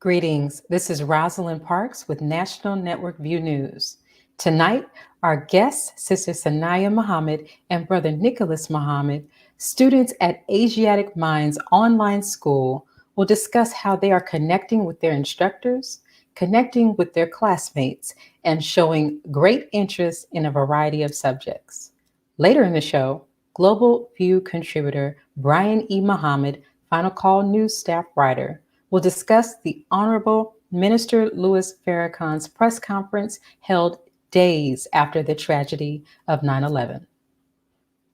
Greetings, this is Rosalind Parks with National Network View News. Tonight, our guests, Sister Saniyyah Muhammad and Brother Nicholas Muhammad, students at Asiatic Minds Online School, will discuss how they are connecting with their instructors, connecting with their classmates, and showing great interest in a variety of subjects. Later in the show, GlobalView contributor Brian E. Muhammad, Final Call News staff writer, will discuss the Honorable Minister Louis Farrakan's press conference held days after the tragedy of 9/11.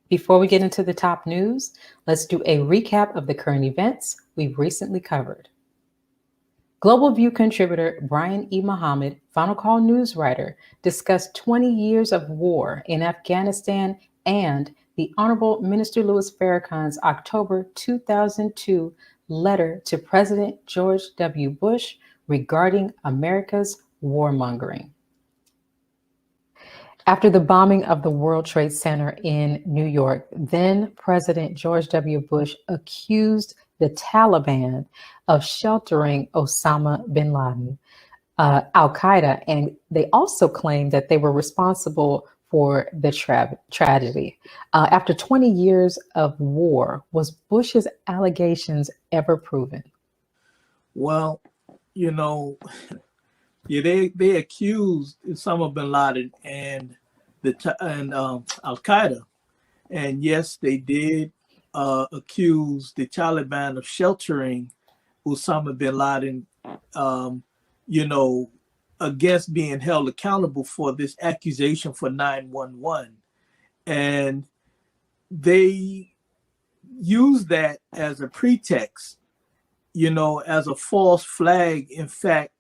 Before we get into the top news, let's do a recap of the current events we've recently covered. GlobalView contributor Brian E. Muhammad, Final Call News writer, discussed 20 years of war in Afghanistan and the Honorable Minister Louis Farrakan's October 2002 letter to President George W. Bush regarding America's warmongering. After the bombing of the World Trade Center in New York, then President George W. Bush accused the Taliban of sheltering Osama bin Laden, Al-Qaeda, and they also claimed that they were responsible for the tragedy. After 20 years of war, was Bush's allegations ever proven? Well, they accused Osama bin Laden and Al-Qaeda, and yes, they did accuse the Taliban of sheltering Osama bin Laden, against being held accountable for this accusation for 9/11. And they use that as a pretext, as a false flag, in fact,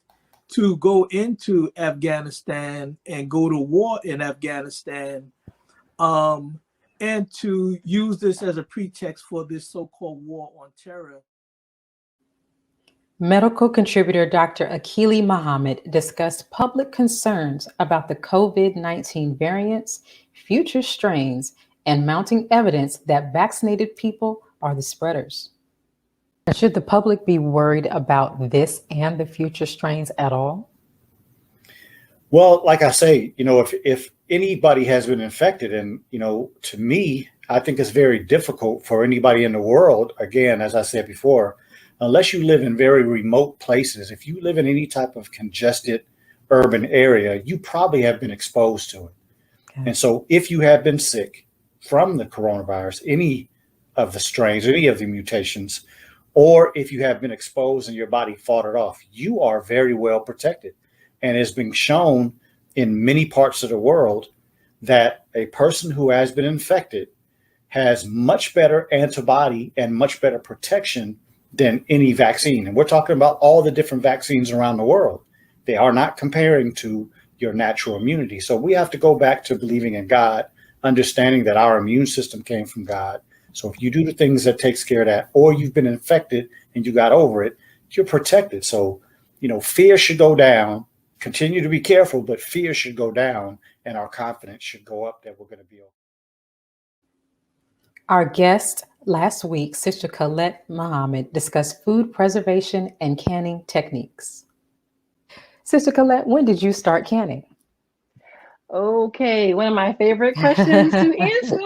to go into Afghanistan and go to war in Afghanistan, and to use this as a pretext for this so-called war on terror. Medical contributor Dr. Akili Muhammad discussed public concerns about the COVID-19 variants, future strains, and mounting evidence that vaccinated people are the spreaders. Should the public be worried about this and the future strains at all? Well, like I say, if anybody has been infected, and, to me, I think it's very difficult for anybody in the world, again, as I said before, unless you live in very remote places. If you live in any type of congested urban area, you probably have been exposed to it. Okay. And so if you have been sick from the coronavirus, any of the strains, any of the mutations, or if you have been exposed and your body fought it off, you are very well protected. And it's been shown in many parts of the world that a person who has been infected has much better antibody and much better protection than any vaccine. And we're talking about all the different vaccines around the world. They are not comparing to your natural immunity. So we have to go back to believing in God, understanding that our immune system came from God. So if you do the things that takes care of that, or you've been infected and you got over it, you're protected. So, fear should go down. Continue to be careful, but fear should go down and our confidence should go up that we're going to be okay. Our guest last week, Sister Colette Muhammad, discussed food preservation and canning techniques. Sister Colette, when did you start canning? Okay, one of my favorite questions to answer.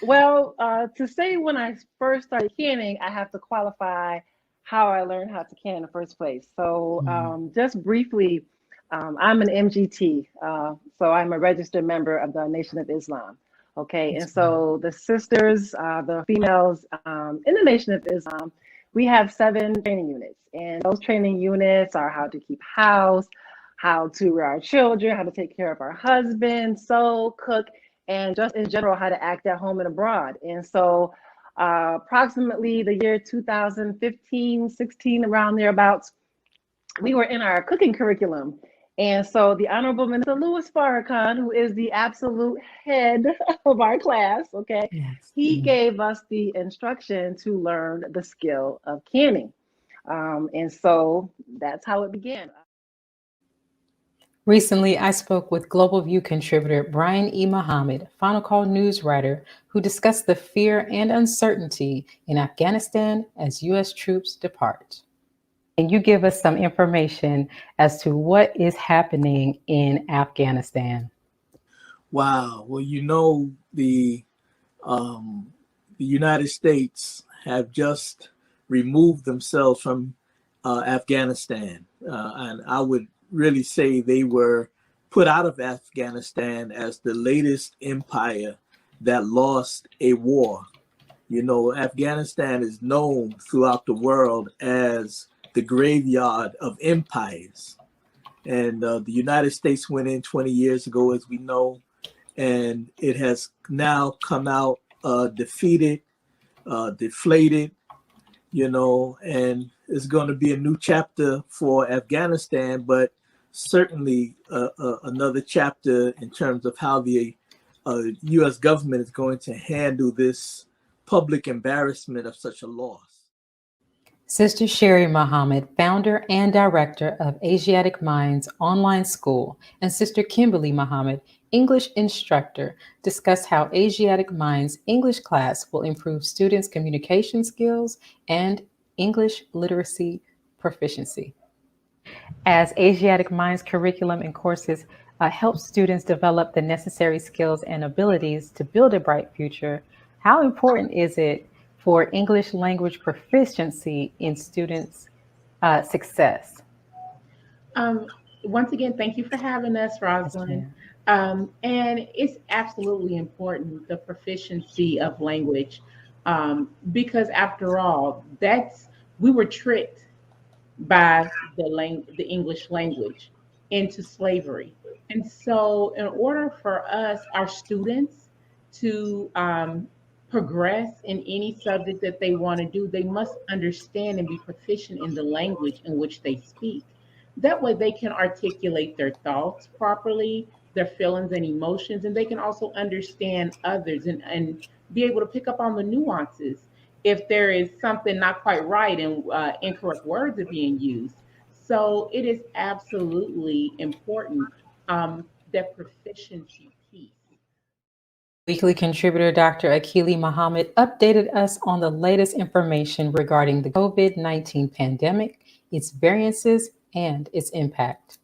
Well, to say when I first started canning, I have to qualify how I learned how to can in the first place. So just briefly, I'm an MGT, so I'm a registered member of the Nation of Islam. Okay, and so the sisters, the females in the Nation of Islam, we have 7 training units, and those training units are how to keep house, how to rear our children, how to take care of our husbands, sew, cook, and just in general, how to act at home and abroad. And so approximately the year 2015, 16, around thereabouts, we were in our cooking curriculum. And so the Honorable Minister Louis Farrakan, who is the absolute head of our class, okay, yes, he gave us the instruction to learn the skill of canning. And so that's how it began. Recently, I spoke with GlobalView contributor Brian E. Muhammad, Final Call News writer, who discussed the fear and uncertainty in Afghanistan as U.S. troops depart. Can you give us some information as to what is happening in Afghanistan? Wow. Well, the United States have just removed themselves from Afghanistan. And I would really say they were put out of Afghanistan as the latest empire that lost a war. Afghanistan is known throughout the world as the graveyard of empires. And the United States went in 20 years ago, as we know, and it has now come out defeated, deflated, and it's going to be a new chapter for Afghanistan, but certainly another chapter in terms of how the U.S. government is going to handle this public embarrassment of such a loss. Sister Saniyyah Muhammad, founder and director of Asiatic Minds Online School, and Sister Kimberly Muhammad, English instructor, discussed how Asiatic Minds English class will improve students' communication skills and English literacy proficiency. As Asiatic Minds curriculum and courses help students develop the necessary skills and abilities to build a bright future, how important is it for English language proficiency in students' success? Once again, thank you for having us, Rosalind. And it's absolutely important, the proficiency of language, because after all, we were tricked by the English language into slavery. And so in order for us, our students, to progress in any subject that they want to do, they must understand and be proficient in the language in which they speak. That way they can articulate their thoughts properly, their feelings and emotions, and they can also understand others and be able to pick up on the nuances if there is something not quite right and incorrect words are being used. So it is absolutely important, that proficiency piece. Weekly contributor Dr. Akili Muhammad updated us on the latest information regarding the COVID-19 pandemic, its variances, and its impact.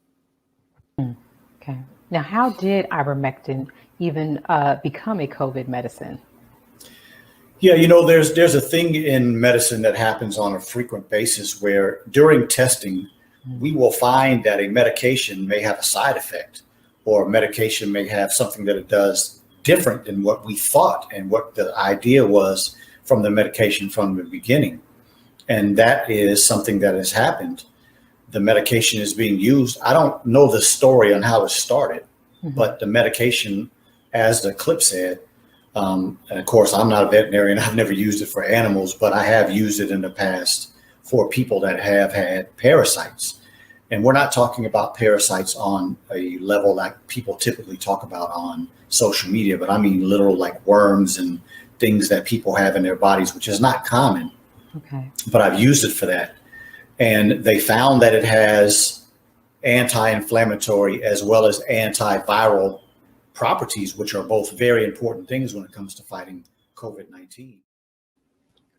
Okay. Now, how did ivermectin even become a COVID medicine? Yeah, there's a thing in medicine that happens on a frequent basis where during testing, we will find that a medication may have a side effect, or a medication may have something that it does different than what we thought and what the idea was from the medication from the beginning. And that is something that has happened. The medication is being used. I don't know the story on how it started, but the medication, as the clip said, and of course, I'm not a veterinarian. I've never used it for animals, but I have used it in the past for people that have had parasites. And we're not talking about parasites on a level like people typically talk about on social media, but I mean literal like worms and things that people have in their bodies, which is not common. Okay. But I've used it for that. And they found that it has anti-inflammatory as well as antiviral properties, which are both very important things when it comes to fighting COVID-19.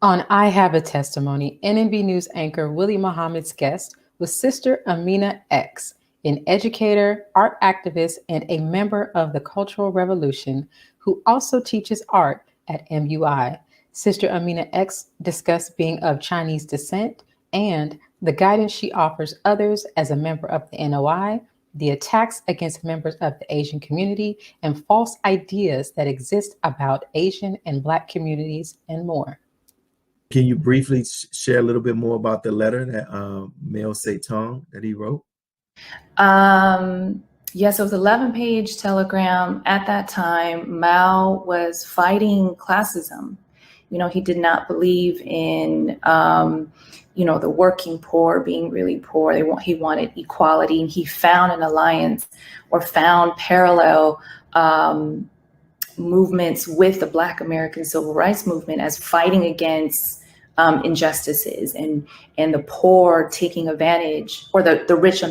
On I Have a Testimony, NNB News anchor Willie Muhammad's guest was Sister Amina X, an educator, art activist, and a member of the Cultural Revolution, who also teaches art at MUI. Sister Amina X discussed being of Chinese descent and the guidance she offers others as a member of the NOI, the attacks against members of the Asian community, and false ideas that exist about Asian and Black communities, and more. Can you briefly share a little bit more about the letter that Mao Zedong that he wrote? Yes, it was an 11-page telegram. At that time, Mao was fighting classism. He did not believe in, the working poor being really poor. He wanted equality, and he found an alliance or found parallel movements with the Black American Civil Rights Movement as fighting against injustices and the poor taking advantage, or the rich,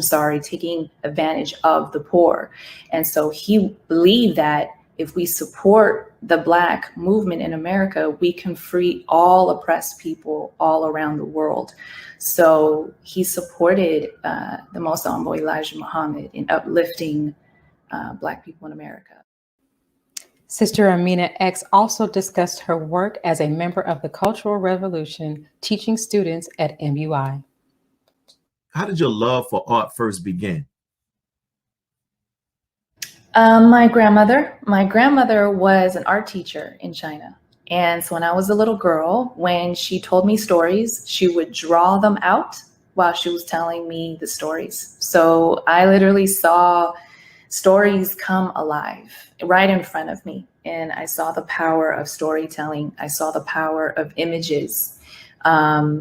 taking advantage of the poor. And so he believed that if we support the Black movement in America, we can free all oppressed people all around the world. So he supported the Most Honorable Elijah Muhammad in uplifting Black people in America. Sister Amina X also discussed her work as a member of the Cultural Revolution, teaching students at MUI. How did your love for art first begin? My grandmother was an art teacher in China. And so when I was a little girl, when she told me stories, she would draw them out while she was telling me the stories. So I literally saw stories come alive right in front of me. And I saw the power of storytelling. I saw the power of images.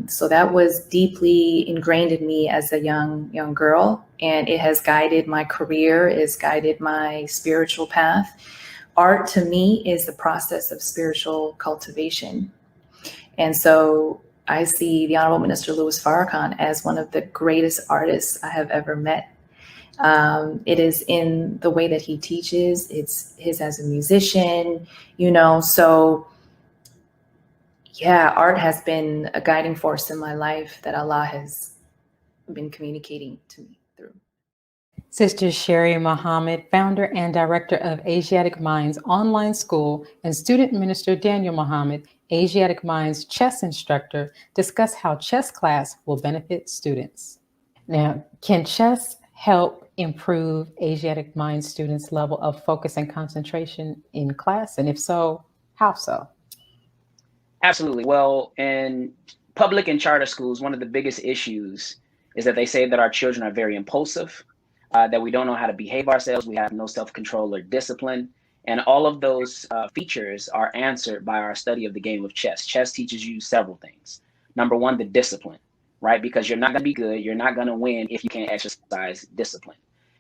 So that was deeply ingrained in me as a young girl, and it has guided my career, it's guided my spiritual path. Art to me is the process of spiritual cultivation. And so I see the Honorable Minister Louis Farrakan as one of the greatest artists I have ever met. It is in the way that he teaches, it's his as a musician, so yeah, art has been a guiding force in my life that Allah has been communicating to me through. Sister Saniyyah Muhammad, founder and director of Asiatic Minds Online School, and student minister Daniel Muhammad, Asiatic Minds chess instructor, discuss how chess class will benefit students. Now, can chess help improve Asiatic Minds students' level of focus and concentration in class? And if so, how so? Absolutely. Well, in public and charter schools, one of the biggest issues is that they say that our children are very impulsive, that we don't know how to behave ourselves, we have no self-control or discipline. And all of those features are answered by our study of the game of chess. Chess teaches you several things. Number one, the discipline, right? Because you're not going to be good, you're not going to win if you can't exercise discipline.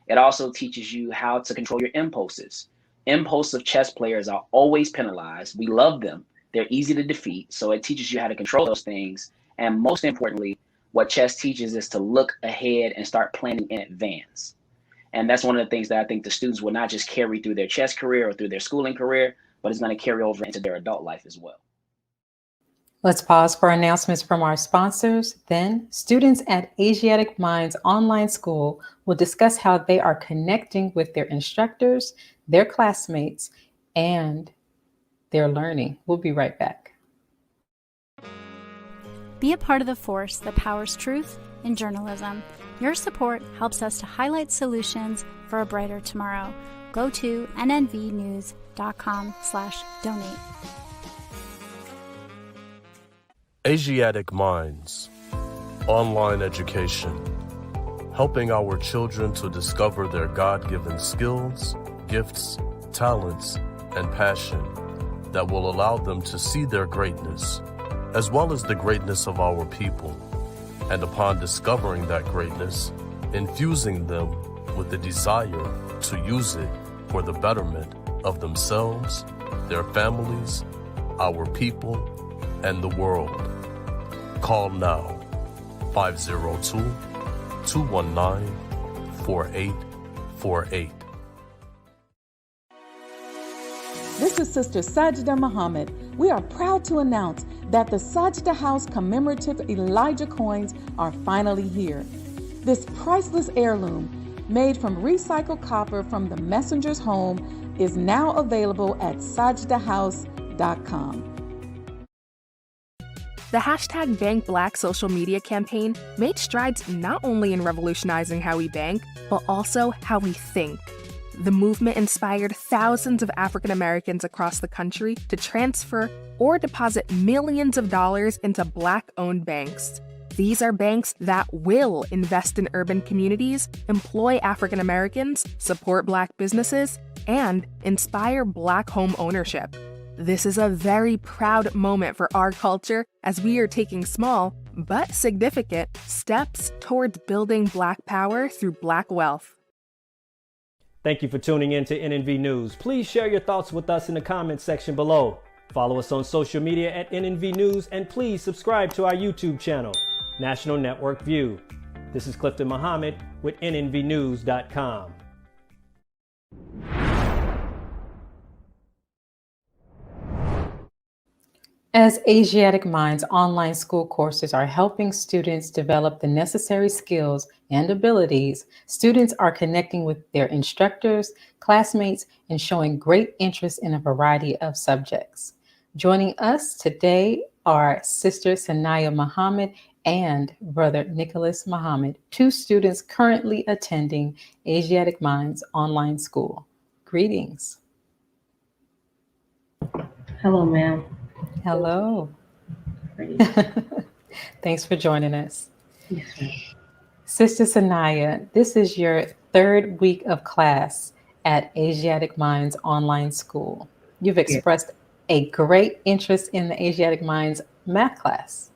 It also teaches you how to control your impulses. Impulsive chess players are always penalized. We love them. They're easy to defeat. So it teaches you how to control those things. And most importantly, what chess teaches is to look ahead and start planning in advance. And that's one of the things that I think the students will not just carry through their chess career or through their schooling career, but it's going to carry over into their adult life as well. Let's pause for announcements from our sponsors. Then, students at Asiatic Minds Online School will discuss how they are connecting with their instructors, their classmates, and their learning. We'll be right back. Be a part of the force that powers truth in journalism. Your support helps us to highlight solutions for a brighter tomorrow. Go to nnvnews.com/donate. Asiatic Minds Online Education, helping our children to discover their God-given skills, gifts, talents, and passion that will allow them to see their greatness, as well as the greatness of our people, and upon discovering that greatness, infusing them with the desire to use it for the betterment of themselves, their families, our people, and the world. Call now, 502-219-4848. This is Sister Saniyyah Muhammad. We are proud to announce that the Sajda House commemorative Elijah coins are finally here. This priceless heirloom, made from recycled copper from the messenger's home, is now available at sajdahouse.com. The hashtag Bank Black social media campaign made strides not only in revolutionizing how we bank, but also how we think. The movement inspired thousands of African Americans across the country to transfer or deposit millions of dollars into Black-owned banks. These are banks that will invest in urban communities, employ African Americans, support Black businesses, and inspire Black home ownership. This is a very proud moment for our culture as we are taking small but significant steps towards building Black power through Black wealth. Thank you for tuning in to NNV News. Please share your thoughts with us in the comments section below. Follow us on social media at NNV News, and please subscribe to our YouTube channel, National Network View. This is Clifton Muhammad with nnvnews.com. As Asiatic Minds online school courses are helping students develop the necessary skills and abilities, students are connecting with their instructors, classmates, and showing great interest in a variety of subjects. Joining us today are Sister Saniyyah Muhammad and Brother Nicholas Muhammad, two students currently attending Asiatic Minds Online School. Greetings. Hello, ma'am. Hello. Thanks for joining us. Yes, ma'am. Sister Saniyyah, this is your third week of class at Asiatic Minds Online School. You've expressed a great interest in the Asiatic Minds math class.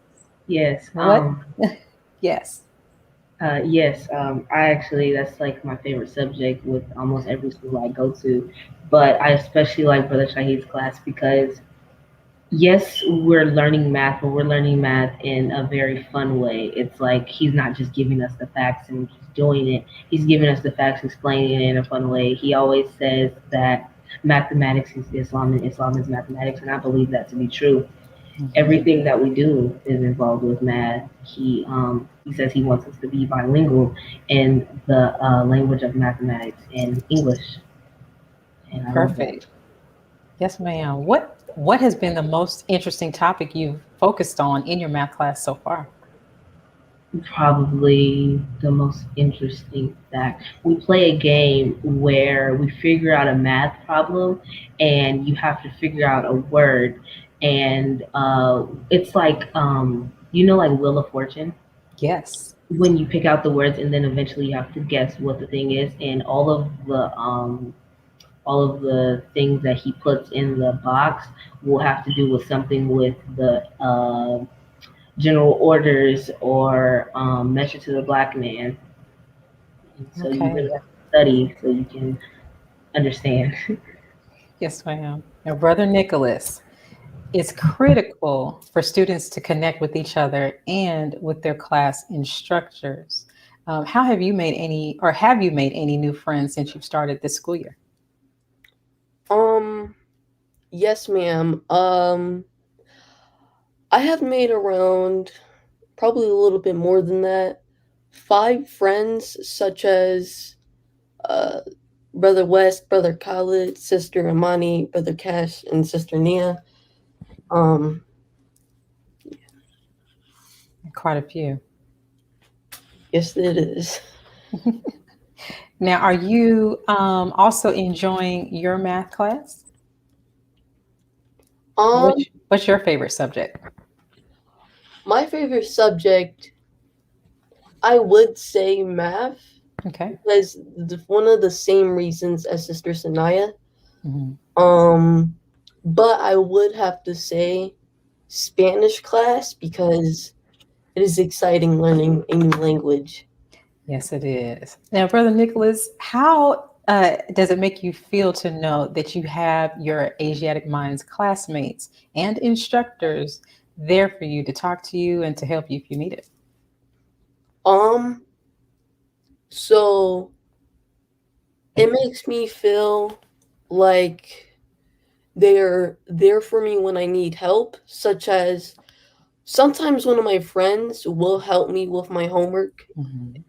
Yes. What? Yes. Yes. I actually, that's like my favorite subject with almost every school I go to. But I especially like Brother Shahid's class because, yes, we're learning math, but we're learning math in a very fun way. It's like he's not just giving us the facts and just doing it. He's giving us the facts, explaining it in a fun way. He always says that mathematics is Islam and Islam is mathematics, and I believe that to be true. Everything that we do is involved with math. He says he wants us to be bilingual in the language of mathematics and English. And I love that. Perfect. Yes, ma'am. What has been the most interesting topic you've focused on in your math class so far? Probably the most interesting fact. We play a game where we figure out a math problem and you have to figure out a word. And it's like, like Wheel of Fortune? Yes. When you pick out the words and then eventually you have to guess what the thing is. And all of the things that he puts in the box will have to do with something with the general orders or Measure to the Black Man. So you really have to study so you can understand. Yes, ma'am. Now, Brother Nicholas, it's critical for students to connect with each other and with their class instructors. How have you made any new friends since you've started this school year? Yes, ma'am. I have made around probably a little bit more than that. 5 friends, such as Brother West, Brother Khalid, Sister Amani, Brother Cash, and Sister Nia. Quite a few. Yes, it is. Now, are you also enjoying your math class? What's your favorite subject? My favorite subject, I would say math. Okay. Because one of the same reasons as Sister Saniyyah. Mm-hmm. But I would have to say Spanish class because it is exciting learning a new language. Yes, it is. Now, Brother Nicholas, how does it make you feel to know that you have your Asiatic Minds classmates and instructors there for you to talk to you and to help you if you need it? So it makes me feel like they're there for me when I need help, such as sometimes one of my friends will help me with my homework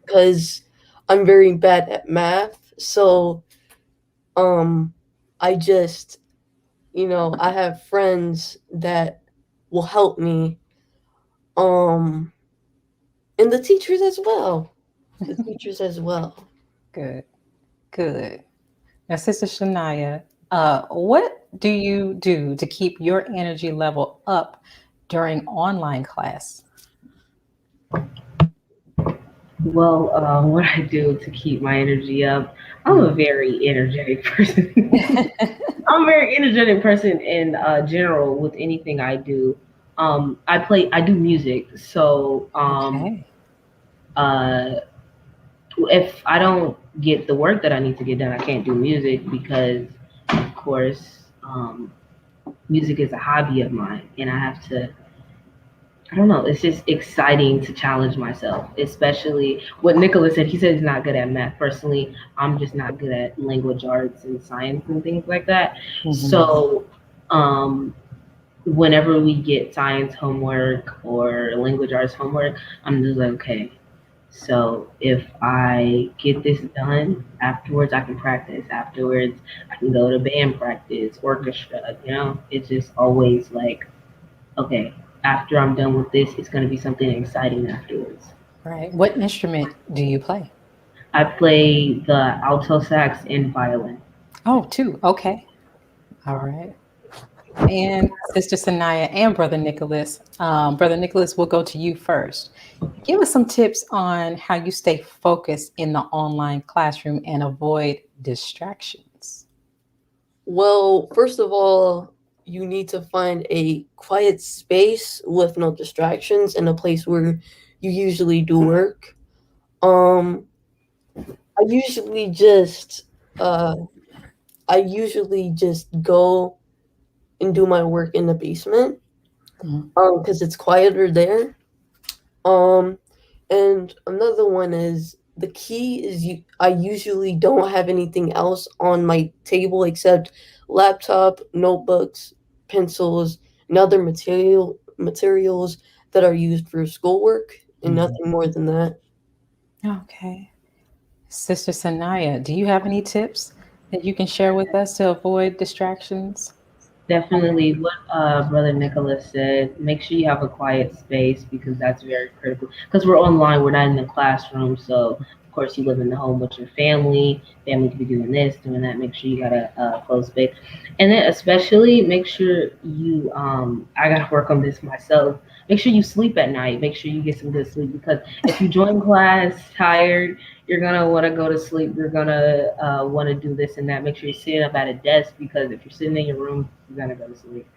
because I'm very bad at math. So I just, I have friends that will help me. And the teachers as well. Good. Now, Sister Saniyyah, what do you do to keep your energy level up during online class? Well, what I do to keep my energy up, I'm a very energetic person. I'm a very energetic person in general with anything I do. I do music. So if I don't get the work that I need to get done, I can't do music because, of course, music is a hobby of mine and I have to, I don't know, it's just exciting to challenge myself, especially what Nicholas said. He said he's not good at math. Personally, I'm just not good at language arts and science and things like that. So whenever we get science homework or language arts homework, I'm just like, okay, so if I get this done, afterwards I can practice. Afterwards, I can go to band practice, orchestra, it's just always like, okay, after I'm done with this, it's going to be something exciting afterwards. Right. What instrument do you play? I play the alto sax and violin. Oh, two. Okay. All right. And Sister Saniyyah and Brother Nicholas. Brother Nicholas, we'll go to you first. Give us some tips on how you stay focused in the online classroom and avoid distractions. Well, first of all, you need to find a quiet space with no distractions and a place where you usually do work. I usually just go and do my work in the basement because it's quieter there. And another one is the key is I usually don't have anything else on my table except laptop, notebooks, pencils, and other materials that are used for schoolwork, and nothing more than that. Okay. Sister Saniyyah, do you have any tips that you can share with us to avoid distractions? Definitely what Brother Nicholas said. Make sure you have a quiet space because that's very critical. Because we're online, we're not in the classroom. So, of course, you live in the home with your family. Family could be doing this, doing that. Make sure you got a closed space. And then especially make sure you, I got to work on this myself. Make sure you sleep at night. Make sure you get some good sleep because if you join class tired, you're going to want to go to sleep. You're going to want to do this and that. Make sure you're sitting up at a desk because if you're sitting in your room, you're going to go to sleep.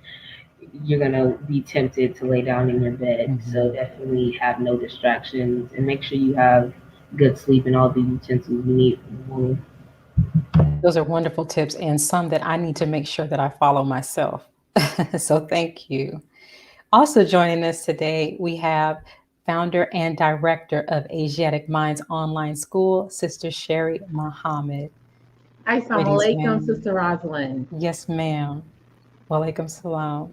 You're going to be tempted to lay down in your bed. So definitely have no distractions and make sure you have good sleep and all the utensils you need for the morning. Those are wonderful tips and some that I need to make sure that I follow myself. So thank you. Also joining us today, we have founder and director of Asiatic Minds Online School, Sister Saniyyah Muhammad. Assalamu alaikum, Sister Rosalind. Yes, ma'am. Wa alaikum salam.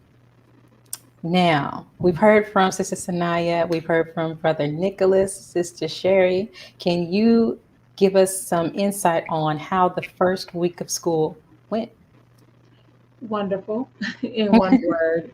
Now, we've heard from Sister Saniyyah, we've heard from Brother Nicholas, Sister Sherry. Can you give us some insight on how the first week of school went? Wonderful, in one word.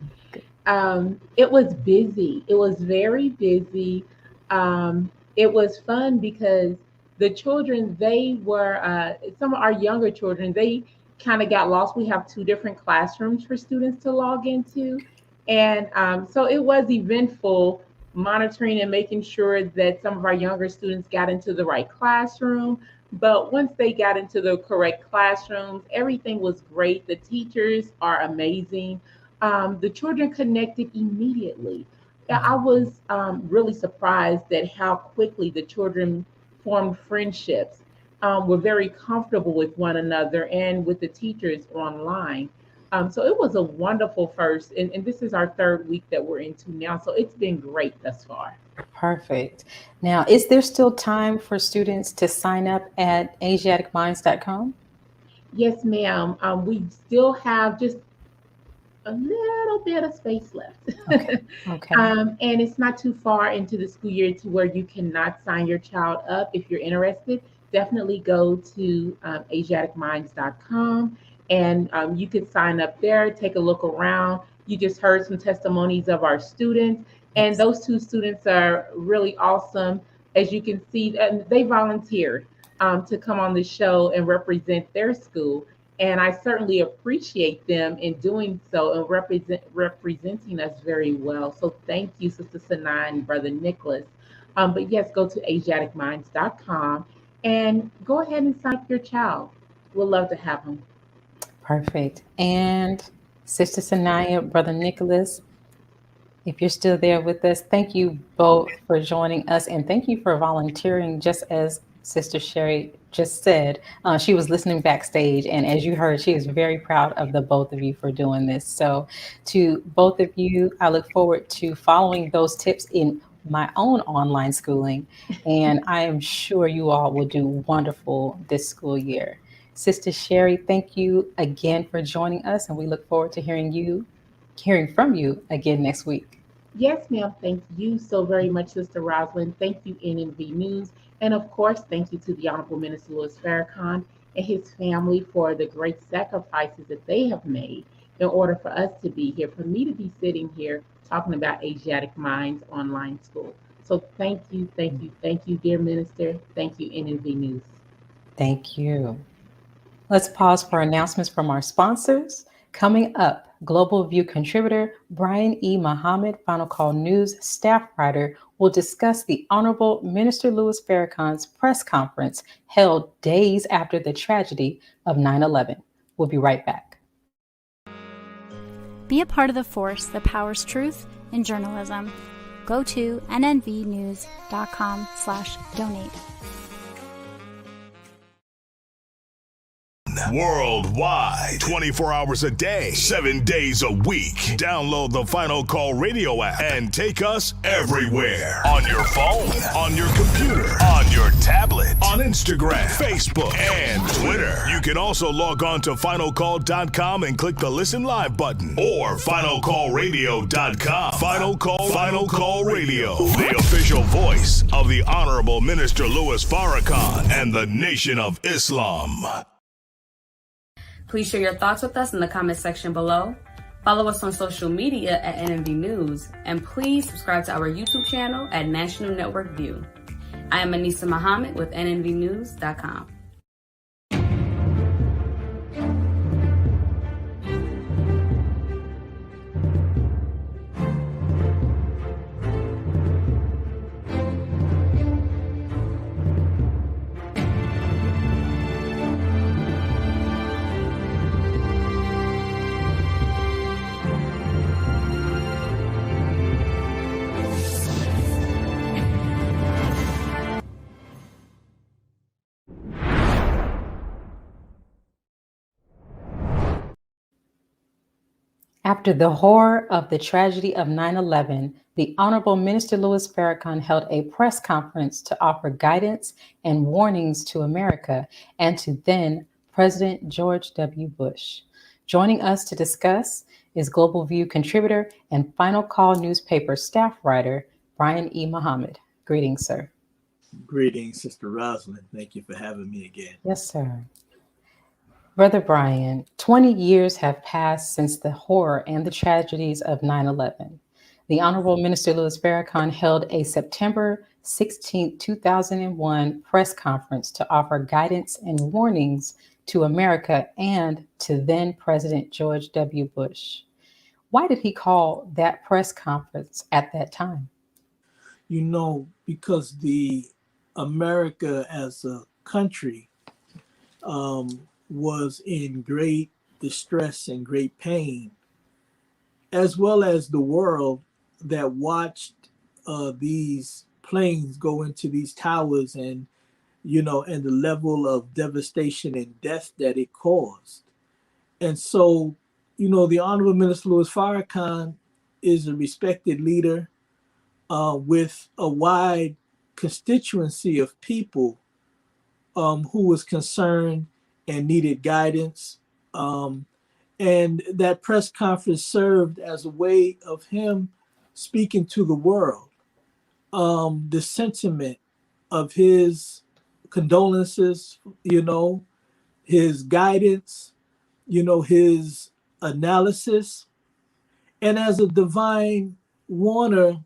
It was busy. It was very busy. It was fun because the children, they were, some of our younger children, they kind of got lost. We have two different classrooms for students to log into. And so it was eventful monitoring and making sure that some of our younger students got into the right classroom. But once they got into the correct classrooms, everything was great. The teachers are amazing. The children connected immediately. I was really surprised at how quickly the children formed friendships, were very comfortable with one another and with the teachers online. So it was a wonderful first, and this is our third week that we're into now. So it's been great thus far. Perfect. Now, is there still time for students to sign up at AsiaticMinds.com? Yes, ma'am. We still have just a little bit of space left. Okay. And it's not too far into the school year to where you cannot sign your child up. If you're interested, definitely go to AsiaticMinds.com and you can sign up there, take a look around. You just heard some testimonies of our students, and those two students are really awesome. As you can see, they volunteered to come on the show and represent their school. And I certainly appreciate them in doing so and representing us very well. So thank you, Sister Saniyyah and Brother Nicholas. But yes, go to AsiaticMinds.com and go ahead and sign up your child. We'd love to have them. Perfect. And Sister Saniyyah, Brother Nicholas, if you're still there with us, thank you both for joining us. And thank you for volunteering, just as Sister Sherry just said. She was listening backstage, and as you heard, she is very proud of the both of you for doing this. So to both of you, I look forward to following those tips in my own online schooling, and I am sure you all will do wonderful this school year. Sister Sherry, thank you again for joining us, and we look forward to hearing you hearing from you again next week. Yes, ma'am. Thank you so very much, Sister Rosalind. Thank you, NNV News. And of course, thank you to the Honorable Minister Louis Farrakan and his family for the great sacrifices that they have made in order for us to be here, for me to be sitting here talking about Asiatic Minds Online School. So thank you, dear Minister. Thank you, NNV News. Thank you. Let's pause for announcements from our sponsors. Coming up, GlobalView contributor Brian E. Muhammad, Final Call News staff writer, will discuss the Honorable Minister Louis Farrakan's press conference held days after the tragedy of 9/11. We'll be right back. Be a part of the force that powers truth in journalism. Go to nnvnews.com/donate. Worldwide, 24 hours a day, 7 days a week. Download the Final Call Radio app and take us everywhere. On your phone, on your computer, on your tablet, on Instagram, Facebook, and Twitter. You can also log on to finalcall.com and click the Listen Live button or finalcallradio.com. Final Call Radio, the official voice of the Honorable Minister Louis Farrakan and the Nation of Islam. Please share your thoughts with us in the comment section below. Follow us on social media at NNV News, and please subscribe to our YouTube channel at National Network View. I am Saniyyah Muhammad with nnvnews.com. After the horror of the tragedy of 9/11, the Honorable Minister Louis Farrakan held a press conference to offer guidance and warnings to America and to then President George W. Bush. Joining us to discuss is GlobalView contributor and Final Call newspaper staff writer, Brian E. Muhammad. Greetings, sir. Greetings, Sister Rosalind. Thank you for having me again. Yes, sir. Brother Brian, 20 years have passed since the horror and the tragedies of 9/11. The Honorable Minister Louis Farrakan held a September 16, 2001 press conference to offer guidance and warnings to America and to then President George W. Bush. Why did he call that press conference at that time? You know, because the America as a country was in great distress and great pain, as well as the world that watched these planes go into these towers and, you know, and the level of devastation and death that it caused. And so, you know, the Honorable Minister Louis Farrakan is a respected leader with a wide constituency of people who was concerned and needed guidance. And that press conference served as a way of him speaking to the world, the sentiment of his condolences, you know, his guidance, you know, his analysis, and as a divine warner,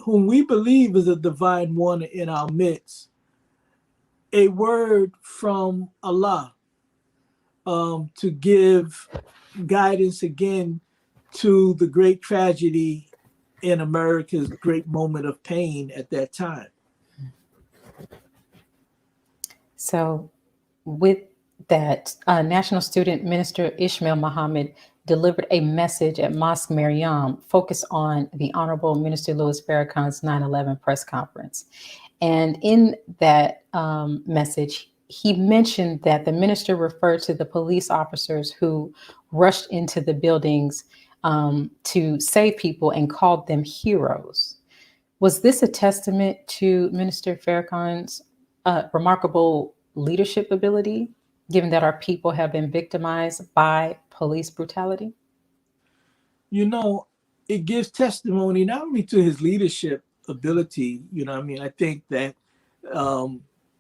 whom we believe is a divine warner in our midst, a word from Allah to give guidance again to the great tragedy in America's great moment of pain at that time. So with that, National Student Minister Ismail Muhammad delivered a message at Mosque Maryam focused on the Honorable Minister Louis Farrakan's 9/11 press conference. And in that message, he mentioned that the minister referred to the police officers who rushed into the buildings to save people and called them heroes. Was this a testament to Minister Farrakan's remarkable leadership ability, given that our people have been victimized by police brutality? you know, it gives testimony not only to his leadership ability, you know what I mean? I think that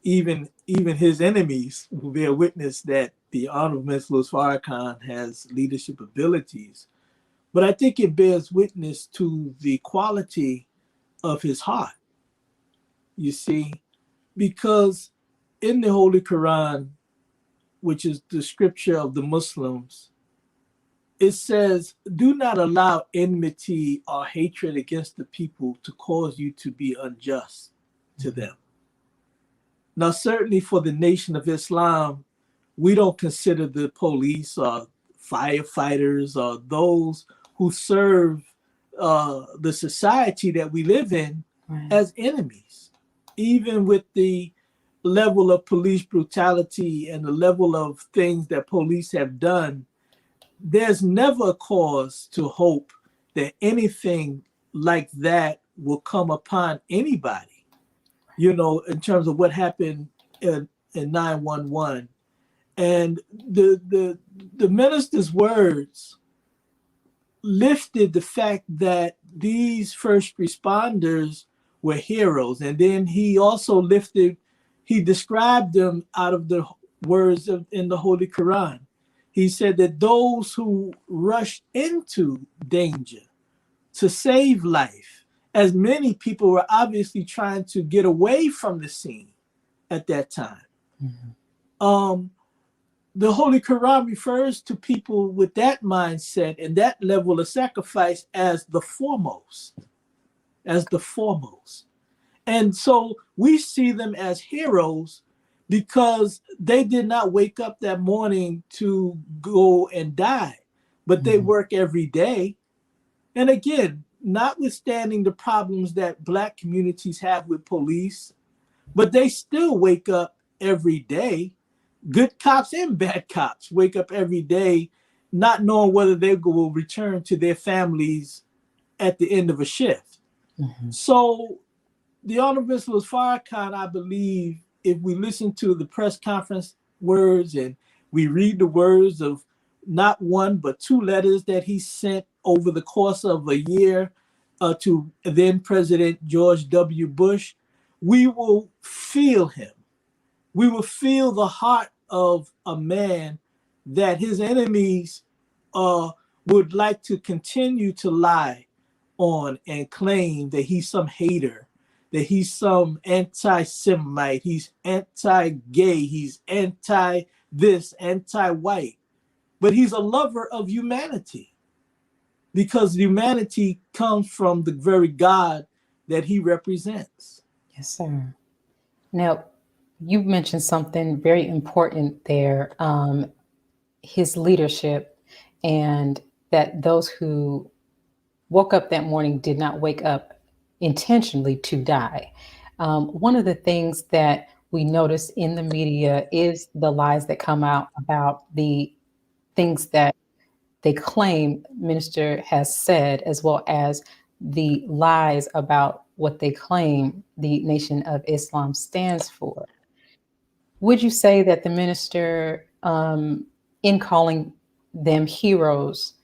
even his enemies will bear witness that the Honorable Minister Louis Farrakan has leadership abilities. But I think it bears witness to the quality of his heart, you see, because in the Holy Quran, which is the scripture of the Muslims, it says, do not allow enmity or hatred against the people to cause you to be unjust to them. Now, certainly for the Nation of Islam, we don't consider the police or firefighters or those who serve the society that we live in as enemies. Even with the level of police brutality and the level of things that police have done, there's never a cause to hope that anything like that will come upon anybody, you know, in terms of what happened in 911. And the minister's words lifted the fact that these first responders were heroes. And then he also described them out of the words in the Holy Quran. He said that those who rushed into danger to save life, as many people were obviously trying to get away from the scene at that time. The Holy Quran refers to people with that mindset and that level of sacrifice as the foremost, And so we see them as heroes because they did not wake up that morning to go and die, but they work every day. And again, notwithstanding the problems that Black communities have with police, but they still wake up every day. Good cops and bad cops wake up every day not knowing whether they will return to their families at the end of a shift. So the Honorable Minister Louis Farrakan, I believe, if we listen to the press conference words and we read the words of not one but two letters that he sent over the course of a year to then President George W. Bush, we will feel him. We will feel the heart of a man that his enemies would like to continue to lie on and claim that he's some hater, that he's some anti-Semite, he's anti-gay, he's anti-this, anti-white. But he's a lover of humanity because humanity comes from the very God that he represents. Yes, sir. Now, you mentioned something very important there, his leadership, and that those who woke up that morning did not wake up intentionally to die. One of the things that we notice in the media is the lies that come out about the things that they claim minister has said, as well as the lies about what they claim the Nation of Islam stands for. Would you say that the minister, in calling them heroes,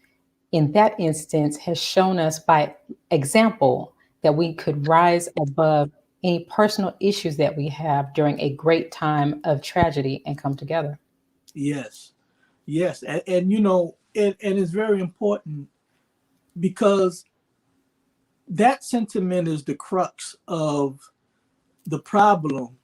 in that instance, has shown us by example that we could rise above any personal issues that we have during a great time of tragedy and come together? Yes. And you know, and it's very important because that sentiment is the crux of the problem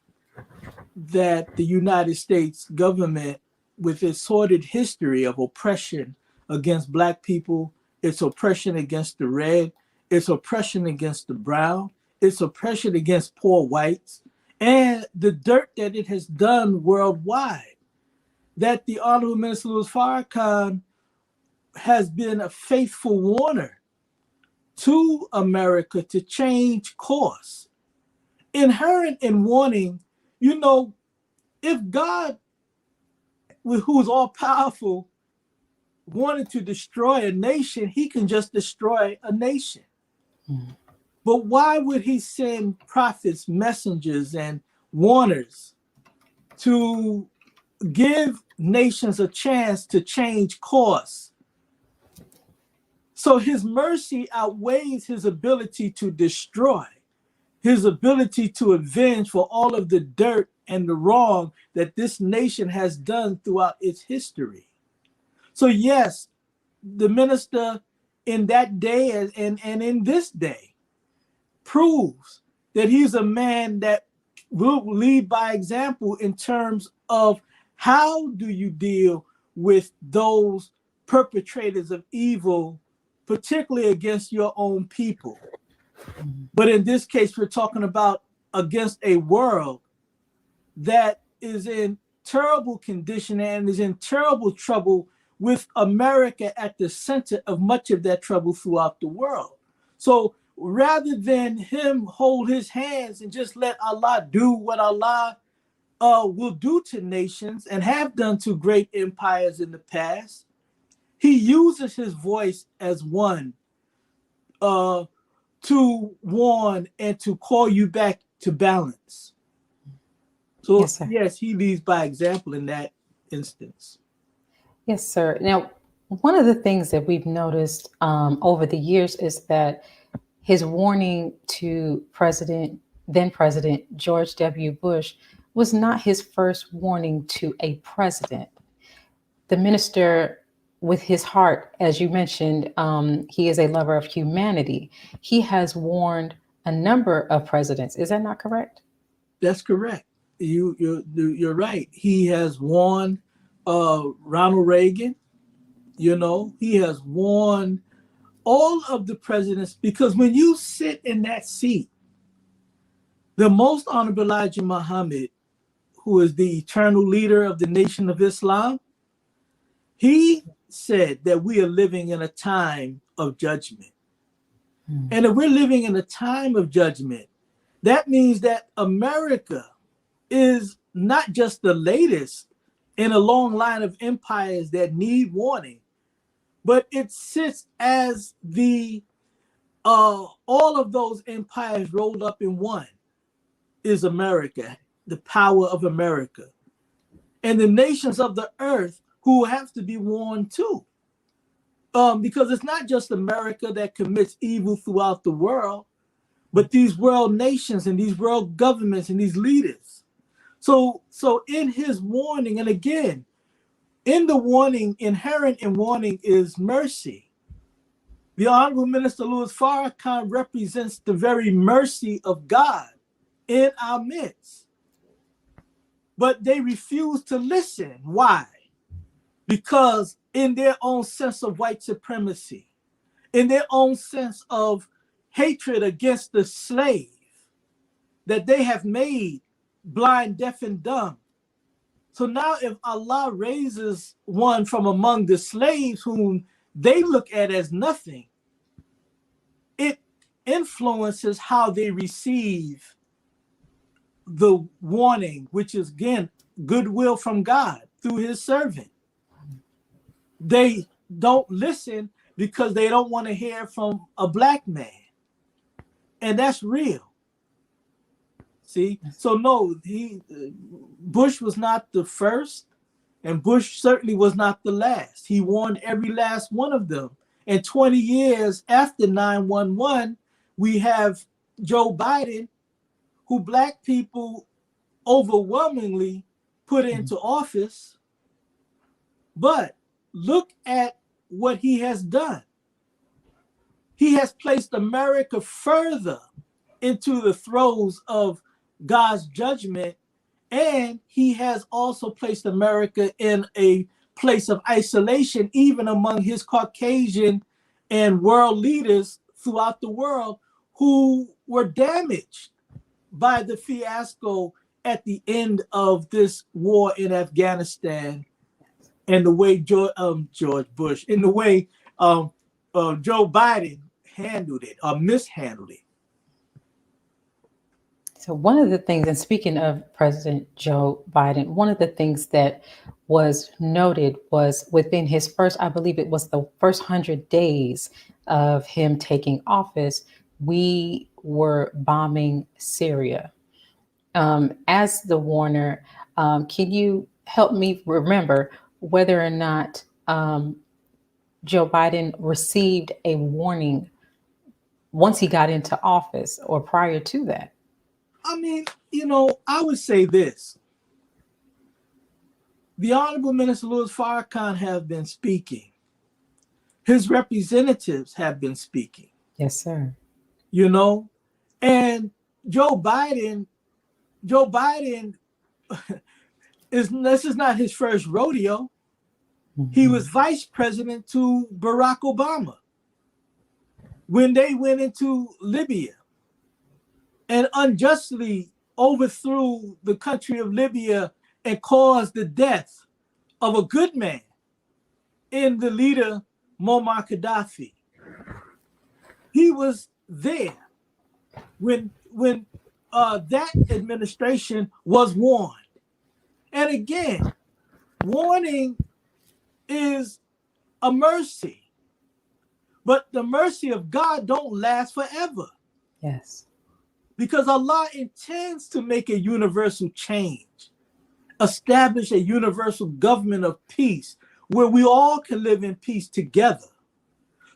that the United States government, with its sordid history of oppression against Black people, its oppression against the red, its oppression against the brown, its oppression against poor whites, and the dirt that it has done worldwide, that the Honorable Minister Louis Farrakan has been a faithful warner to America to change course. Inherent in warning, you know, if God, who's all powerful, wanted to destroy a nation, he can just destroy a nation. But why would he send prophets, messengers, and warners to give nations a chance to change course? So his mercy outweighs his ability to destroy, his ability to avenge for all of the dirt and the wrong that this nation has done throughout its history. So yes, the minister in that day and in this day proves that he's a man that will lead by example in terms of how do you deal with those perpetrators of evil, particularly against your own people. But in this case, we're talking about against a world that is in terrible condition and is in terrible trouble, with America at the center of much of that trouble throughout the world. So rather than him hold his hands and just let Allah do what Allah will do to nations and have done to great empires in the past, he uses his voice as one to warn and to call you back to balance. So yes, he leads by example in that instance. Yes, sir. Now, one of the things that we've noticed over the years is that his warning to then President George W. Bush was not his first warning to a president. The minister, with his heart, as you mentioned, he is a lover of humanity. He has warned a number of presidents. Is that not correct? That's correct. You're right. He has warned Ronald Reagan. He has warned all of the presidents, because when you sit in that seat, the Most Honorable Elijah Muhammad, who is the eternal leader of the Nation of Islam, he said that we are living in a time of judgment. And if we're living in a time of judgment, that means that America is not just the latest in a long line of empires that need warning, but it sits as the all of those empires rolled up in one is America, the power of America. And the nations of the earth who have to be warned too. Because it's not just America that commits evil throughout the world, but these world nations and these world governments and these leaders. So in his warning, and again, in the warning, inherent in warning is mercy. The Honorable Minister Louis Farrakan represents the very mercy of God in our midst. But they refuse to listen. Why? Because in their own sense of white supremacy, in their own sense of hatred against the slave that they have made blind, deaf, and dumb. So now if Allah raises one from among the slaves whom they look at as nothing, it influences how they receive the warning, which is, again, goodwill from God through his servant. They don't listen because they don't want to hear from a black man. And that's real. See, so no, Bush was not the first, and Bush certainly was not the last. He warned every last one of them. And 20 years after 9/11, we have Joe Biden, who black people overwhelmingly put into office. But look at what he has done. He has placed America further into the throes of God's judgment, and he has also placed America in a place of isolation, even among his Caucasian and world leaders throughout the world who were damaged by the fiasco at the end of this war in Afghanistan, and the way George Bush, in the way Joe Biden handled it or mishandled it. So one of the things, and speaking of President Joe Biden, one of the things that was noted was within his first, I believe it was the first 100 days of him taking office, we were bombing Syria. As the warner, can you help me remember whether or not Joe Biden received a warning once he got into office or prior to that? I mean, I would say this. The Honorable Minister Louis Farrakan have been speaking. His representatives have been speaking. Yes, sir. And Joe Biden this is not his first rodeo. Mm-hmm. He was vice president to Barack Obama when they went into Libya and unjustly overthrew the country of Libya and caused the death of a good man in the leader Muammar Gaddafi. He was there when that administration was warned. And again, warning is a mercy, but the mercy of God don't last forever. Yes. Because Allah intends to make a universal change, establish a universal government of peace where we all can live in peace together.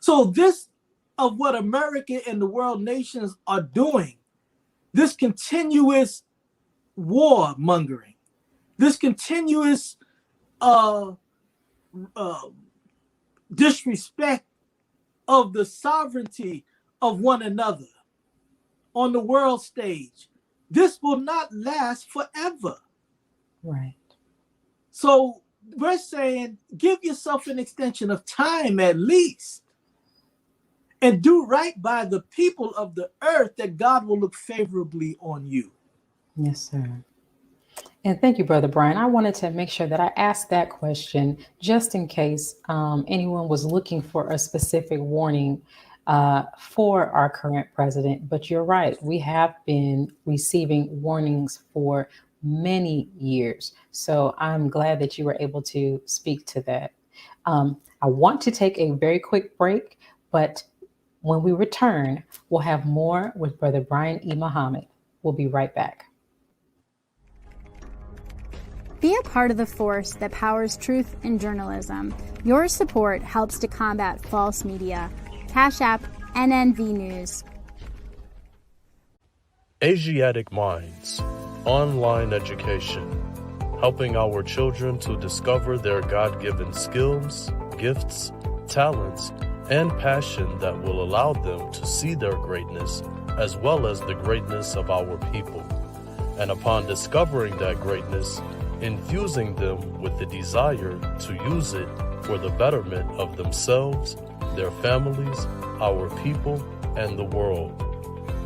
So this of what America and the world nations are doing, this continuous warmongering, this continuous disrespect of the sovereignty of one another on the world stage, this will not last forever. Right. So we're saying give yourself an extension of time at least and do right by the people of the earth, that God will look favorably on you. Yes, sir. And thank you, Brother Brian. I wanted to make sure that I asked that question just in case anyone was looking for a specific warning for our current president. But you're right. We have been receiving warnings for many years. So I'm glad that you were able to speak to that. I want to take a very quick break, but when we return, we'll have more with Brother Brian E. Muhammad. We'll be right back. Be a part of the force that powers truth in journalism. Your support helps to combat false media. Cash App NNV News. Asiatic Minds Online Education, helping our children to discover their God-given skills, gifts, talents, and passion that will allow them to see their greatness as well as the greatness of our people. And upon discovering that greatness, infusing them with the desire to use it for the betterment of themselves, their families, our people, and the world.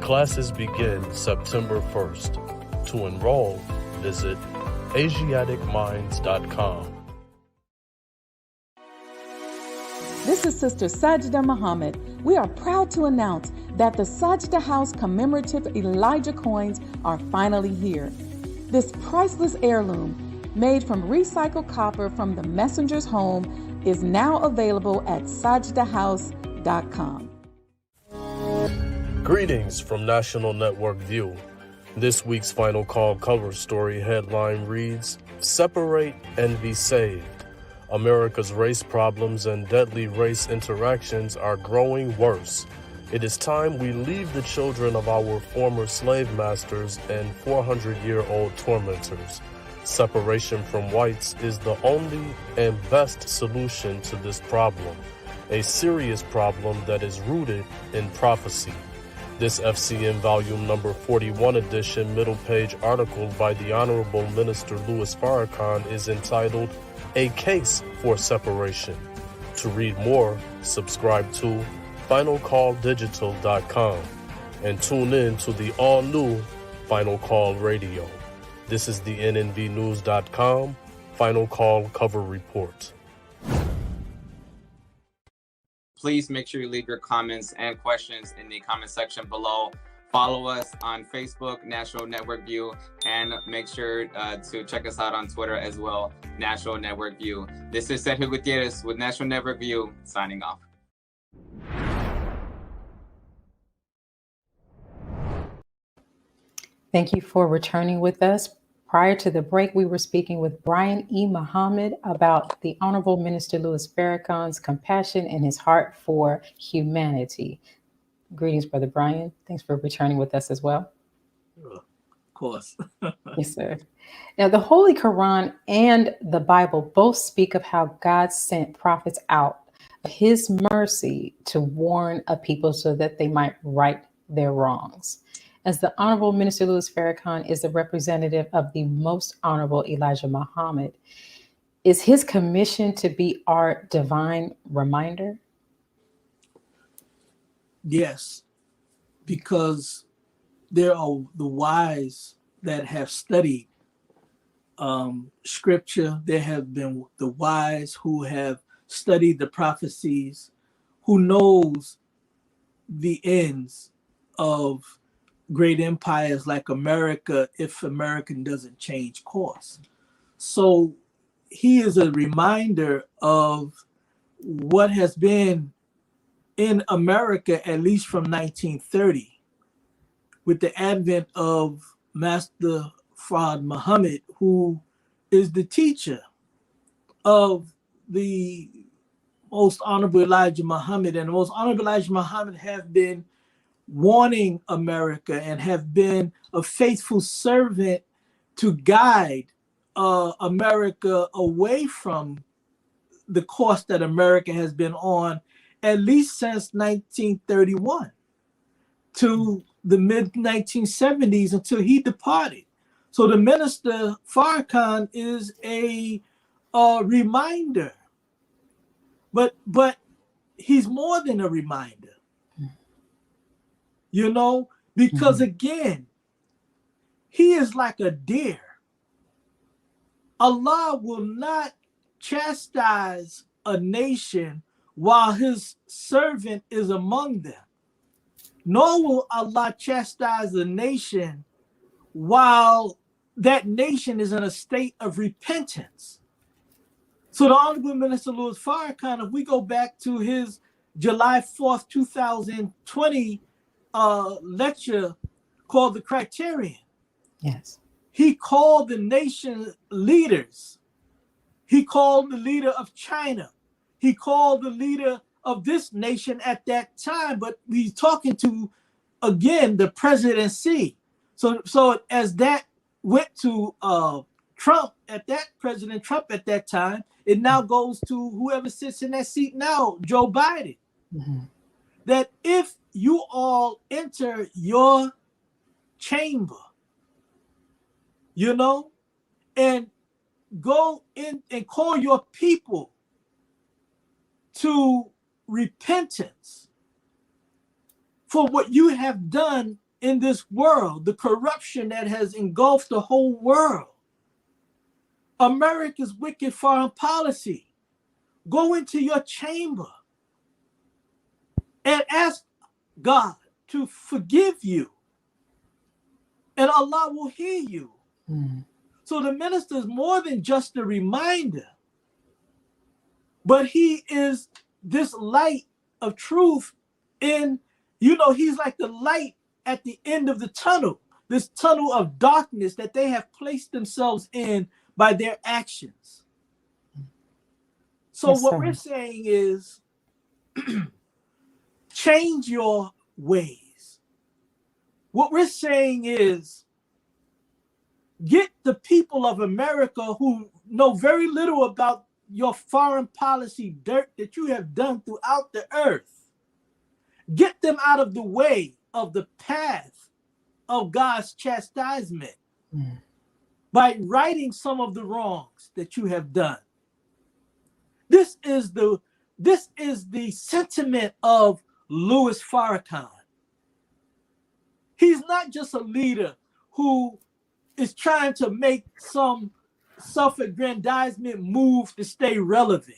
Classes begin September 1st. To enroll, visit AsiaticMinds.com. This is Sister Saniyyah Muhammad. We are proud to announce that the Sajda House commemorative Elijah coins are finally here. This priceless heirloom, made from recycled copper from the messenger's home, is now available at sajdahouse.com. Greetings from National Network View. This week's Final Call cover story headline reads, "Separate and Be Saved. America's race problems and deadly race interactions are growing worse. It is time we leave the children of our former slave masters and 400-year-old tormentors. Separation from whites is the only and best solution to this problem, a serious problem that is rooted in prophecy." This FCM Volume Number 41 edition middle page article by the Honorable Minister Louis Farrakan is entitled, "A Case for Separation." To read more, subscribe to FinalCallDigital.com and tune in to the all-new Final Call Radio. This is the NNVNews.com Final Call Cover Report. Please make sure you leave your comments and questions in the comment section below. Follow us on Facebook, National Network View, and make sure to check us out on Twitter as well, National Network View. This is Sergio Gutierrez with National Network View, signing off. Thank you for returning with us. Prior to the break, we were speaking with Brian E. Muhammad about the Honorable Minister Louis Farrakan's compassion and his heart for humanity. Greetings, Brother Brian. Thanks for returning with us as well. Of course. Yes, sir. Now, the Holy Quran and the Bible both speak of how God sent prophets out of his mercy to warn a people so that they might right their wrongs. As the Honorable Minister Louis Farrakan is the representative of the Most Honorable Elijah Muhammad, is his commission to be our divine reminder? Yes, because there are the wise that have studied scripture. There have been the wise who have studied the prophecies, who knows the ends of great empires like America if America doesn't change course. So he is a reminder of what has been in America, at least from 1930, with the advent of Master Fard Muhammad, who is the teacher of the Most Honorable Elijah Muhammad. And the Most Honorable Elijah Muhammad have been warning America and have been a faithful servant to guide America away from the course that America has been on, at least since 1931 to the mid-1970s until he departed. So the Minister Farrakan is a reminder, but he's more than a reminder, you know, because again, he is like a deer. Allah will not chastise a nation while his servant is among them, nor will Allah chastise a nation while that nation is in a state of repentance. So the Honorable Minister Louis Farrakan, if we go back to his July 4th, 2020 lecture called The Criterion, yes, he called the nation leaders. He called the leader of China. He called the leader of this nation at that time, but he's talking to, again, the presidency. So as that went to Trump at that, President Trump at that time, it now goes to whoever sits in that seat now, Joe Biden. That if you all enter your chamber, you know, and go in and call your people to repentance for what you have done in this world, the corruption that has engulfed the whole world, America's wicked foreign policy. Go into your chamber and ask God to forgive you, and Allah will hear you. So the minister is more than just a reminder, but he is this light of truth in, you know, he's like the light at the end of the tunnel, this tunnel of darkness that they have placed themselves in by their actions. So Yes, what sir. we're saying is change your ways. What we're saying is get the people of America who know very little about your foreign policy dirt that you have done throughout the earth. Get them out of the way of the path of God's chastisement by righting some of the wrongs that you have done. This is the sentiment of Louis Farrakan. He's not just a leader who is trying to make some self-aggrandizement move to stay relevant.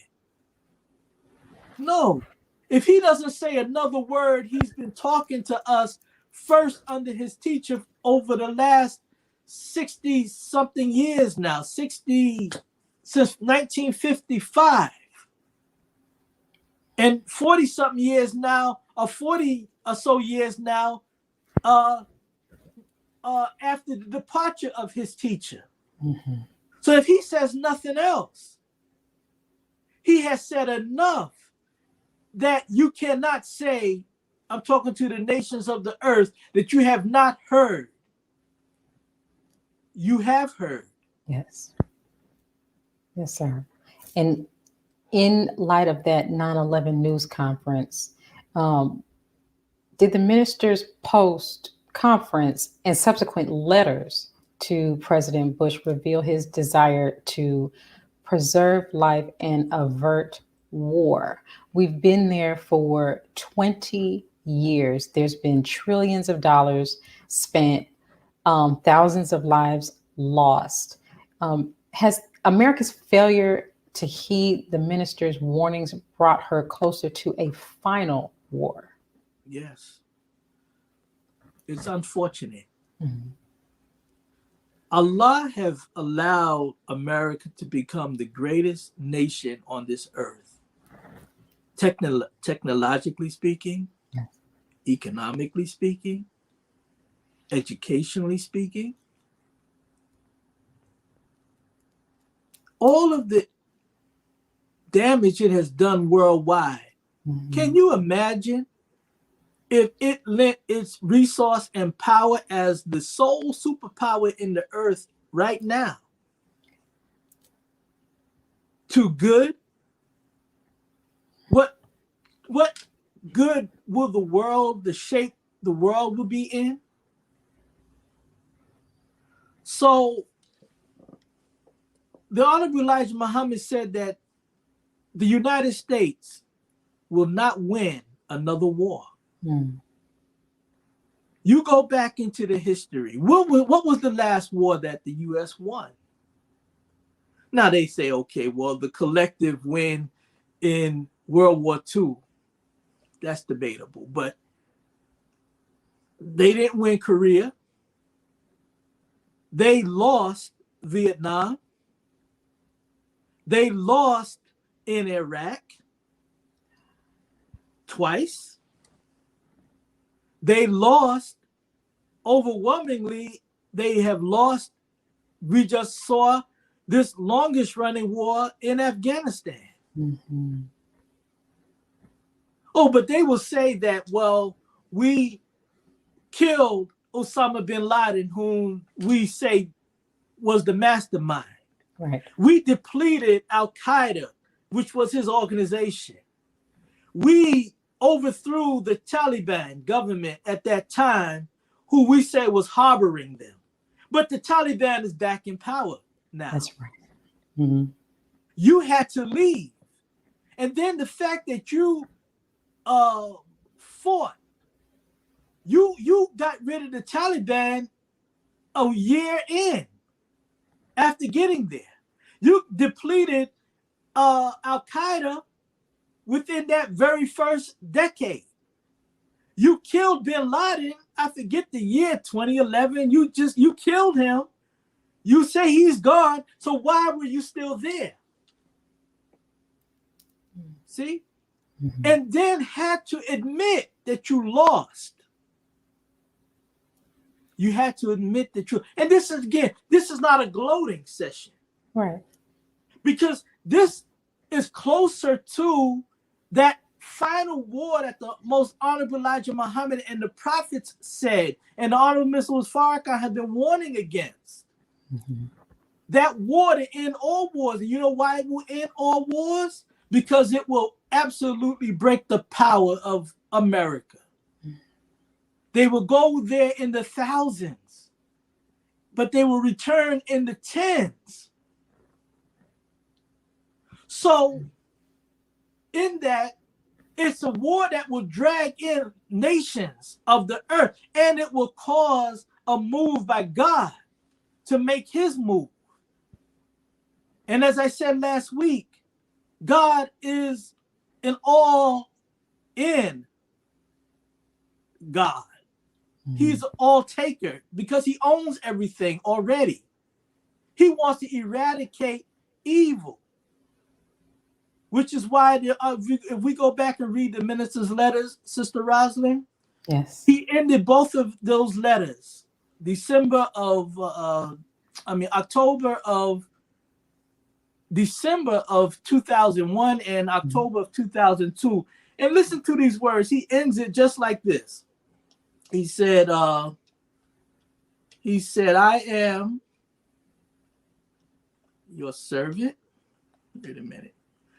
No, if he doesn't say another word, he's been talking to us first under his teacher over the last 60 something years now, 60 since 1955. And 40 something years now, or 40 or so years now, after the departure of his teacher. Mm-hmm. So if he says nothing else, he has said enough that you cannot say, I'm talking to the nations of the earth, that you have not heard. You have heard. Yes. Yes, sir. And in light of that 9/11 news conference, did the ministers post conference and subsequent letters to President Bush reveal his desire to preserve life and avert war? We've been there for 20 years. There's been trillions of dollars spent, thousands of lives lost. Has America's failure to heed the minister's warnings brought her closer to a final war? Yes. It's unfortunate. Mm-hmm. Allah have allowed America to become the greatest nation on this earth. Technologically speaking, yes. Economically speaking, educationally speaking. All of the damage it has done worldwide. Mm-hmm. Can you imagine if it lent its resource and power as the sole superpower in the earth right now to good? What good will the shape the world will be in? So the Honorable Elijah Muhammad said that the United States will not win another war. Mm. You go back into the history. What was the last war that the U.S. won? Now they say, okay, well, the collective win in World War II. That's debatable, but they didn't win Korea. They lost Vietnam. They lost in Iraq twice. They lost overwhelmingly. They have lost. We just saw this longest running war in Afghanistan. Mm-hmm. Oh, but they will say that, well, we killed Osama bin Laden, whom we say was the mastermind. Right. We depleted Al-Qaeda, which was his organization. We overthrew the Taliban government at that time, who we say was harboring them. But the Taliban is back in power now. That's right. Mm-hmm. You had to leave. And then the fact that you fought, you got rid of the Taliban a year in after getting there. You depleted Al-Qaeda within that very first decade. You killed bin Laden, I forget the year, 2011. You killed him. You say he's gone, so why were you still there? See? Mm-hmm. And then had to admit that you lost. You had to admit that and this is not a gloating session. Right. Because this is closer to that final war that the most Honorable Elijah Muhammad and the prophets said, and the Honorable Minister Louis Farrakan had been warning against. Mm-hmm. That war to end all wars. And you know why it will end all wars? Because it will absolutely break the power of America. Mm-hmm. They will go there in the thousands, but they will return in the tens. So in that, it's a war that will drag in nations of the earth, and it will cause a move by God to make his move. And as I said last week, God is an all-in God. Mm-hmm. He's an all-taker because he owns everything already. He wants to eradicate evil. Which is why if we go back and read the minister's letters, Sister Rosalind, yes, he ended both of those letters, December of December of 2001 and October of 2002. And listen to these words. He ends it just like this. He said, I am your servant. Wait a minute.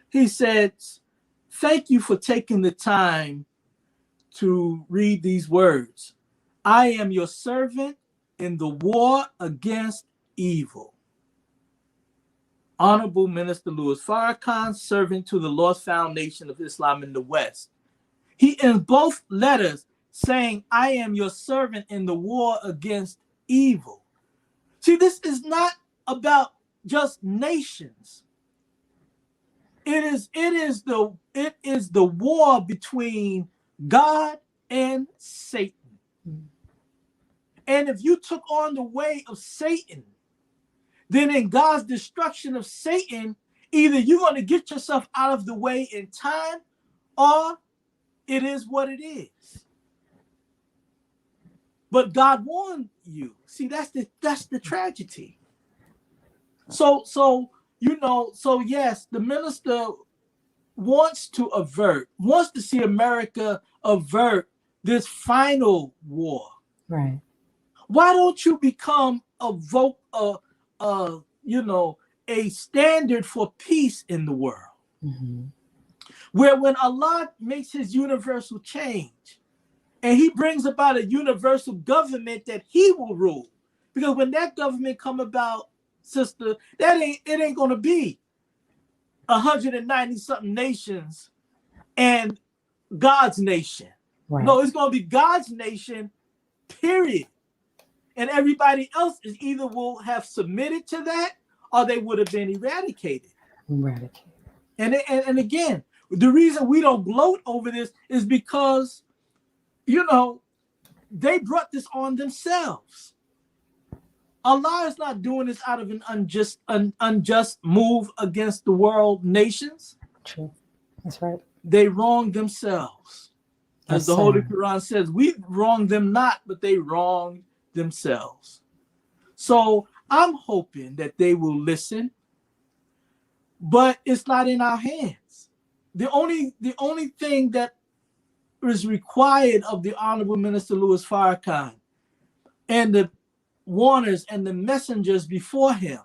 He said, thank you for taking the time to read these words. I am your servant in the war against evil. Honorable Minister Louis Farrakan, servant to the Lost Foundation of Islam in the West. He ends both letters saying, I am your servant in the war against evil. See, this is not about just nations. It is the war between God and Satan. And if you took on the way of Satan, then in God's destruction of Satan, either you're going to get yourself out of the way in time, or it is what it is. But God warned you. See, that's the tragedy. So yes, the minister wants to see America avert this final war. Right. Why don't you become a standard for peace in the world? Mm-hmm. Where when Allah makes his universal change and he brings about a universal government that he will rule. Because when that government come about, sister, it ain't gonna be 190 something nations and God's nation. Right. No, it's gonna be God's nation, period. And everybody else is either will have submitted to that or they would have been eradicated. And again, the reason we don't gloat over this is because, they brought this on themselves. Allah is not doing this out of an unjust move against the world nations. True. That's right. They wronged themselves. As the Holy Quran says, we wronged them not, but they wronged themselves. So I'm hoping that they will listen, but it's not in our hands. The only thing that is required of the Honorable Minister Louis Farrakan and the warners and the messengers before him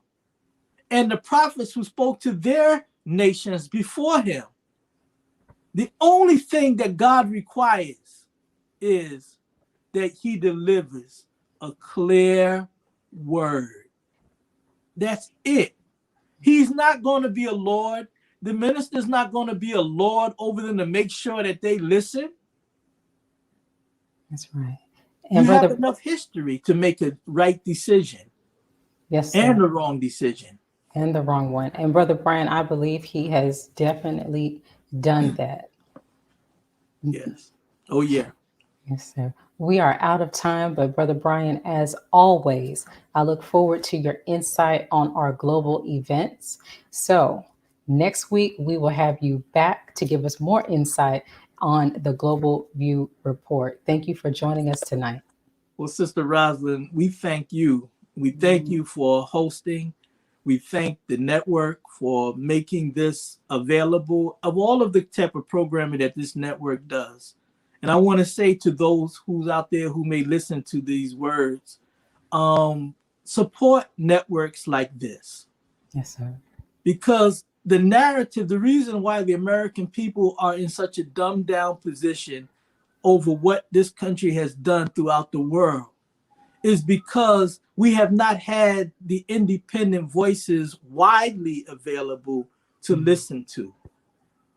and the prophets who spoke to their nations before him, the only thing that God requires is that he delivers a clear word. That's it. He's not going to be a Lord. The minister's not going to be a Lord over them to make sure that they listen. That's right. And you have enough history to make a right decision. Yes, sir. And the wrong decision. And the wrong one. And Brother Brian, I believe he has definitely done that. Yes. Oh, yeah. Yes, sir. We are out of time, but Brother Brian, as always, I look forward to your insight on our global events. So next week, we will have you back to give us more insight on the GlobalView report. Thank you for joining us tonight. Well, Sister Rosalind, we thank you. We thank you for hosting. We thank the network for making this available of all of the type of programming that this network does. And I want to say to those who's out there who may listen to these words, support networks like this. Yes, sir. Because the narrative, the reason why the American people are in such a dumbed down position over what this country has done throughout the world is because we have not had the independent voices widely available to listen to.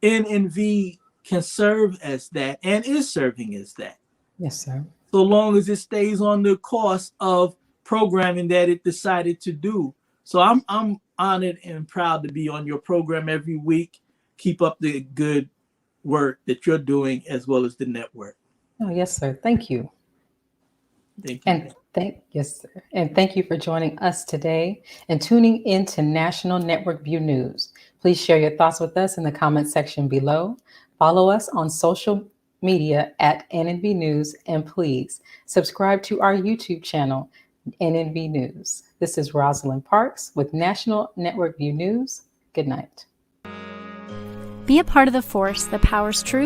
NNV can serve as that and is serving as that. Yes, sir. So long as it stays on the course of programming that it decided to do. So I'm honored and proud to be on your program every week. Keep up the good work that you're doing as well as the network. Oh, yes, sir. Thank you. Thank you. Yes, sir. And thank you for joining us today and tuning in to National Network View News. Please share your thoughts with us in the comment section below. Follow us on social media at NNV News, and please subscribe to our YouTube channel NNV News. This is Rosalind Parks with National Network View News. Good night. Be a part of the force that powers truth